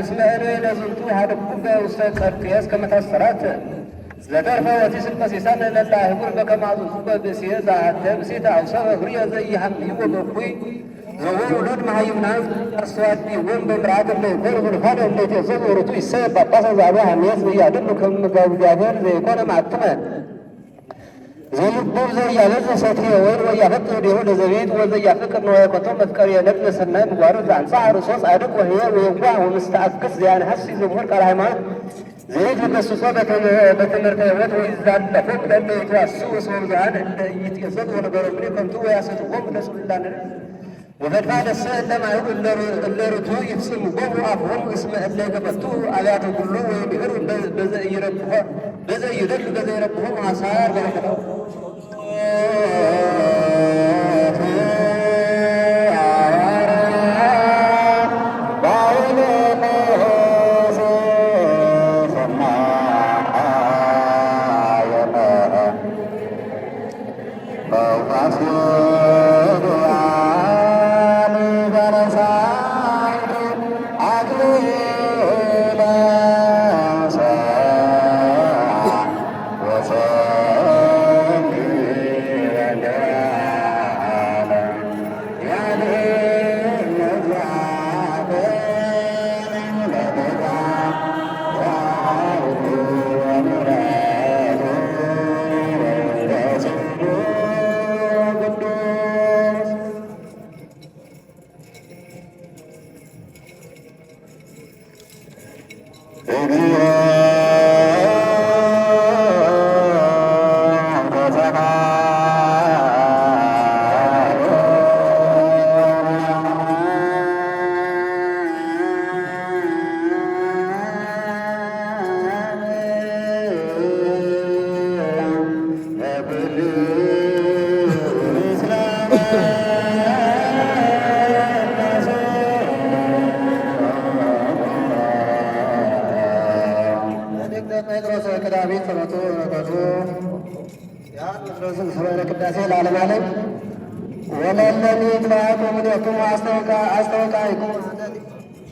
እስመ እኔ ለዝንቱ ሀድኩከ ውስተ ጸርቅየስ ከመ ታሰራት ዘተርፈ ወቲስብ ቀሲሳነ ለላ ህቡር በከመ አዘዙከ ብእሲየ ዘአሐተ ብእሲተ አውሰበ ህሩየ ዘኢሐምይዎ በኩይ ዘወሩ ውሉድ መሃይምናን አስተዋዲዎም በምርአት እምይኮኑ ብልፋነ እምይእዜሰ ውእቱ ይሰየብ ጳጳሰ ዘአልቦ ሐሜት ዘያድሉ ከመ እግዚአብሔር ዘይኮነ ማዕትመ ዘልቡ ዘያበጽ ሰትየ ወይን ወያፈቅር ዲሁ ለዘቤት ወዘያፍቅር ንዋየ ኮቶ መፍቀሪ የነብነ ሰናይ ምግባሩ ዘአንጻ ርእሶ ጻድቅ ወህየ ወየዋህ ወምስተአክስ ዘያንሐሲ ዘምሁር ቃለ ሃይማኖት ዘይተከስሶ በትምህርተ ሕይወት ወይዛለፎ ለእለ ይትዋስኡ እስመ ብዙኃን እለ ኢይትዔሰቱ ወነገሮ እምኔ ከንቱ ወያሰትዎሙ ለስብላነ ወፈድፋደሰ እለ ማይሁ እለ ርቱዕ ይፍጽምዎሙ አፍሆሙ እስመ እለ ይከፈቱ አብያተ ኩሉ ወይድኅሩ በዘይደሉ በዘይረብሖሙ ሐሳር በረከታው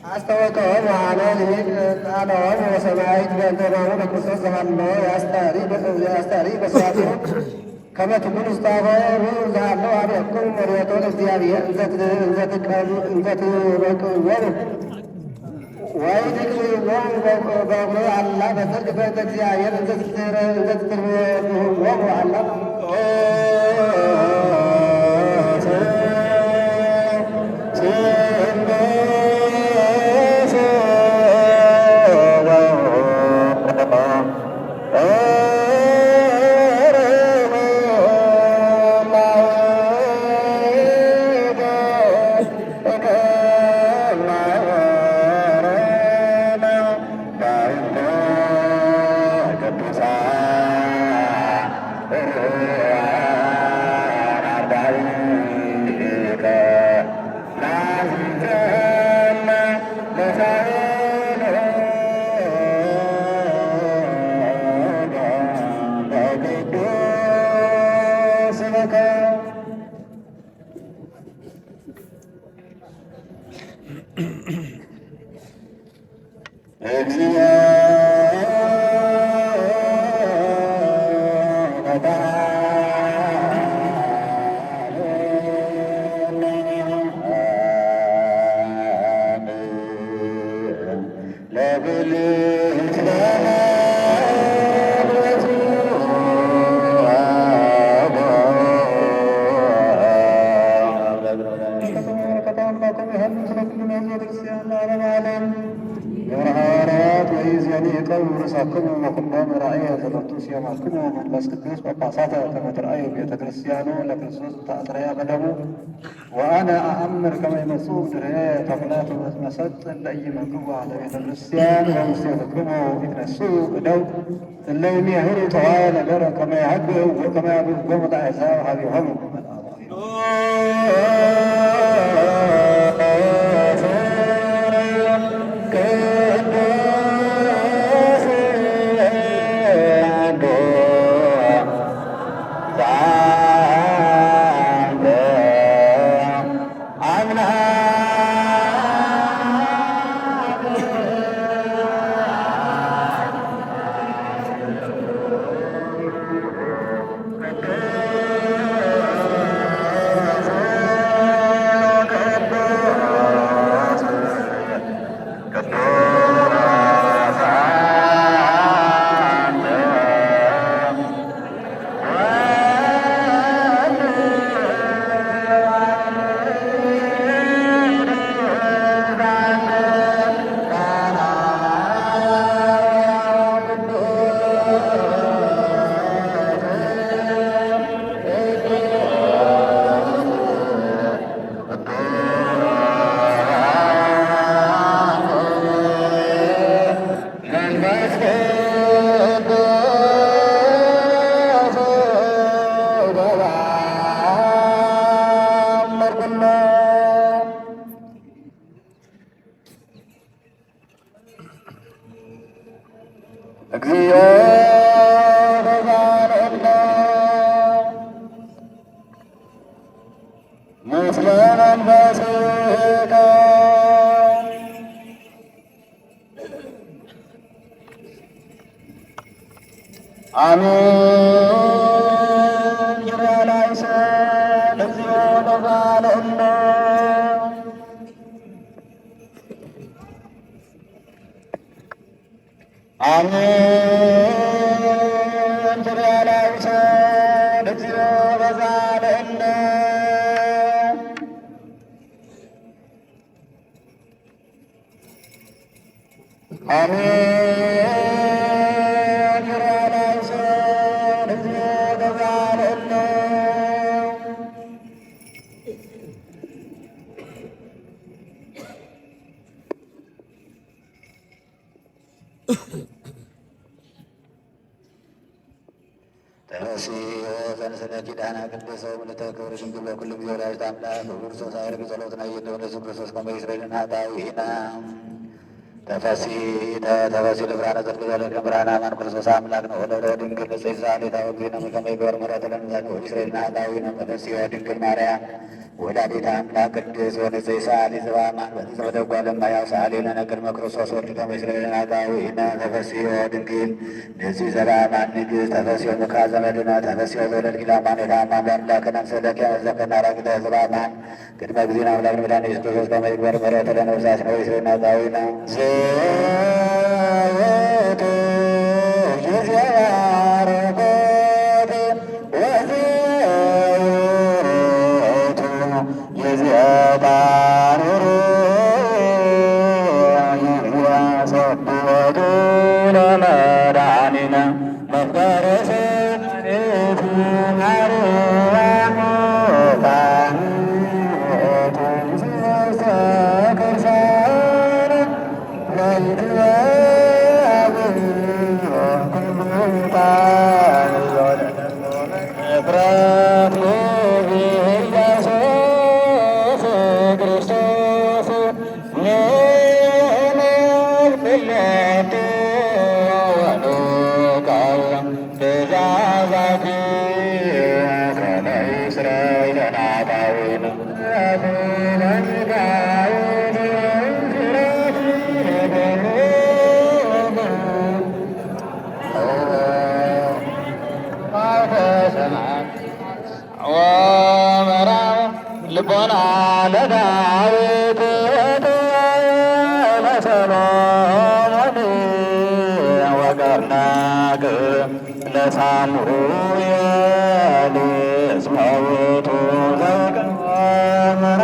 አስተወቀወም ወአመን ቃለወም ወሰማዕት በእንተ እማኑ ለክርስቶስ ዘሃለወ ያስታሪ በስዋዕቲሁ ከመ ትኩኑ ስታፈሩ ዘሃለወ አብየክሙ መርየቶ ለእግዚአብሔር እንዘ ትበቅዕዎሙ ወይትክልዎሙ በእግሩ አላ በጽድቅ በእንተ እግዚአብሔር እንዘ ትትርጉዎሙ አላ ቤተክርስቲያኑ ለክርስቶስ ተአጥረያ በደሙ ወአነ አእምር ከመ ይመጽኡ ድኅሬ ተኩላት መሰጥ ለኢይመግቡ አለ ቤተክርስቲያን ወውስቴትክሙ ይትነስኡ እደው እለ ይሜህሩ ተዋየ ነገረ ከመ ያህግኡ ወከመ ያብዝጎሙ ለአሕዛብ ሀቢሆሙ ዘንስነ ኪዳነ ቅድሰው ምልዕተ ክብር ድንግል በኩሉ ጊዜ ወላዲተ አምላክ በክርስቶስ ኃይል ጸሎትና እየተወደ ክርስቶስ ከመ ይስረይልን ኃጣውኢነ ተፈሲ ለብርሃነ ጽድቅ ዘለከ ብርሃነ አማን ክርስቶስ አምላክ ነው ወለደ ድንግል ንጽሕት ዛሊታ ወግዝእነ ከመ ይግበር ምሕረተ ለነ ወይስረይልን ኃጣውኢነ ተፈሲ ድንግል ማርያም ወላዲተ አምላክ ቅድስት ወንጽሕት ሰአሊተ በአማን በተጸመደ ጓለማያው ሰአሊ ለነ ቅድመ ክርስቶስ ወልድ ከመ ይስረይልን ኃጣውኢነ ተፈሲ ድንግል ንጽሕት ዘበአማን ንግሥት ተፈሲ ምክሐ ዘመድነ ተፈሲ ዘወለድኪ ለአማን የታማን በአምላክነ አምሰለኪ ዘከና ራቂተ ዘበአማን ቅድመ ጊዜነ አምላክ መድኃኒነ ኢየሱስ ክርስቶስ ከመ ይግበር ምሕረተ ለነ ወይሳስነ ወይስረይልን ኃጣውኢነ ዘወቱ ልቦና ለዳዊት ለሰሎሞን ወቀርናቅ ለሳሙኤል እስመ ውእቱ ዘቀመረ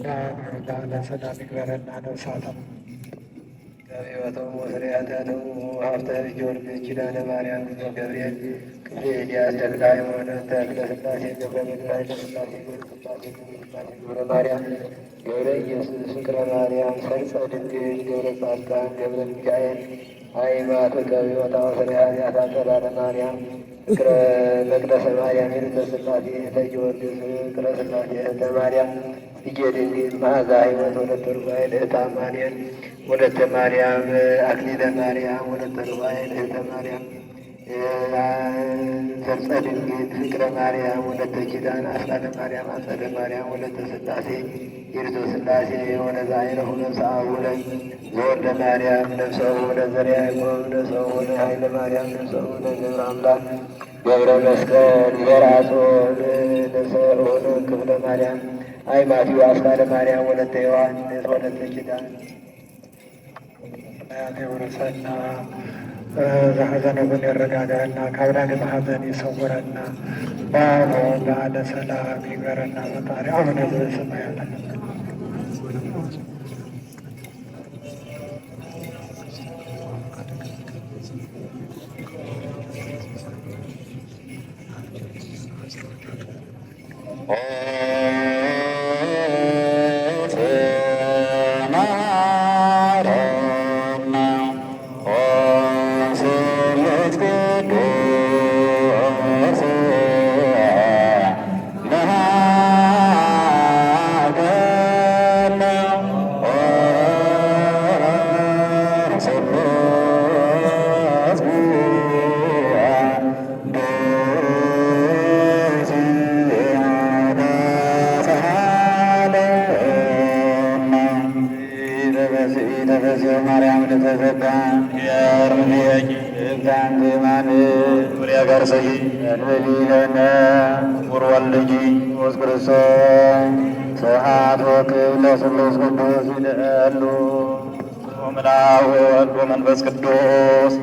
ሰላም ለሰላም ይግበረና ነፍሳትም ከሕይወቶም ወስርያታቶም ሀብተ ጊዮርጊስ ኪዳነ ማርያም ገብርኤል ቅዱስ ኤልያስ ተክለ ሃይማኖት ተክለ ሥላሴ ገብረ ኃይለ ሥላሴ ገብረ ማርያም ገብረ ኢየሱስ ፍቅረ ማርያም ሰርጸ ድንግል ገብረ ጻድቃን ገብረ ሚካኤል አይማተ ከቢወታ ወስርያት አጸዳለ ማርያም ፍቅረ መቅደሰ ማርያም የልተ ሥላሴ እህተ ጊዮርጊስ ፍቅረ ሥላሴ እህተ ማርያም እጀ ድንግል መዓዛ ሕይወት ወለተ ሩፋኤል እህተ አማኑኤል ወለተ ማርያም አክሊለ ማርያም ወለተ ሩፋኤል እህተ ማርያም ሰርጸ ድንግል ፍቅረ ማርያም ወለተ ኪዳን አስራተ ማርያም አጸደ ማርያም ወለተ ሥላሴ የልተ ሥላሴ ወለዛ አይረሁ ነፍሰ አቡነ ዘወልደ ማርያም ነፍሰ ወደ ዘርዓ ያዕቆብ ነፍሰ ወደ ኃይለ ማርያም ነፍሰ ወደ ገብረ አምላክ ገብረ መስቀል ዘርአጾን ነፍሰ ወደ ክፍለ ማርያም አይማቲው አስካለ ማርያም ወለተ ዮሐንስ ወለተ ኪዳን ያቴ ወረሰና ዘሐዘነቡን ያረጋጋና ከአብራክ ሐዘን ይሰውረና ባሎ በዓለ ሰላም ይግበረና ፈጣሪ አቡነ ዘበሰማያት ማርያም ለተዘጋ ያርኔቂ ጋንዜ ማን ወሪያ ጋር ሰይ ለሊለነ ወርወልጂ ወስክርሶ ሰዓት ወክብ ለስሉስ ቅዱስ ይደሉ ወመላው ወወልድ ወመንፈስ ቅዱስ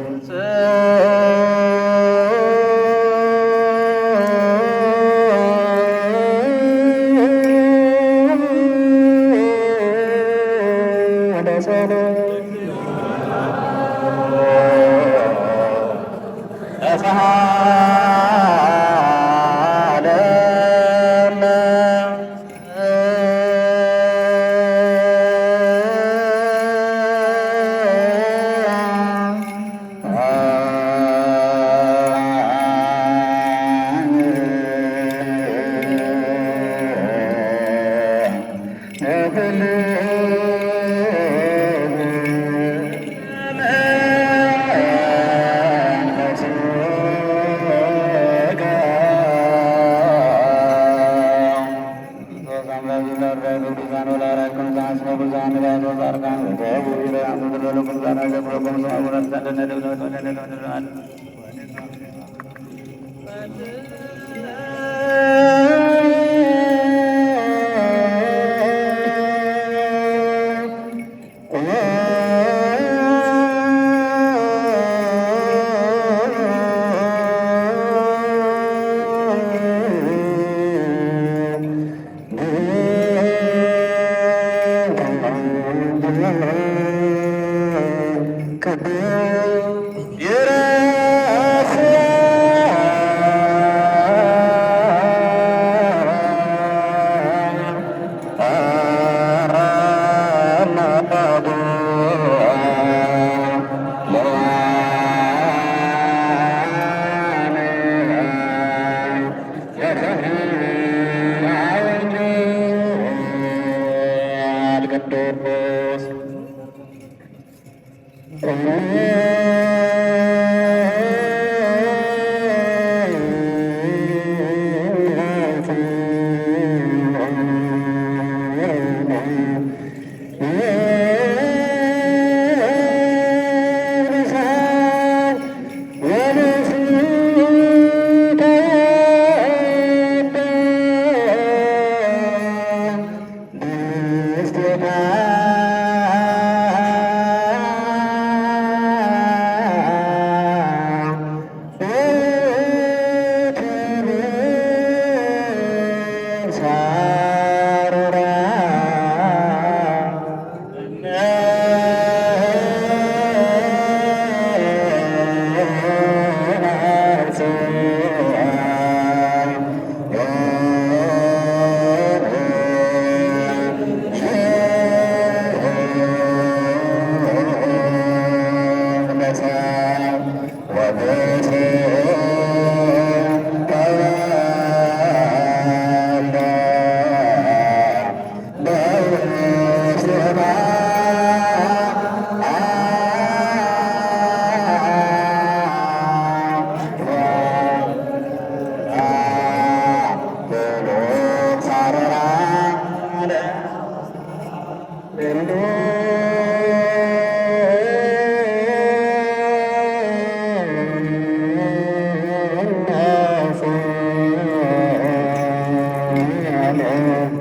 Hallelujah.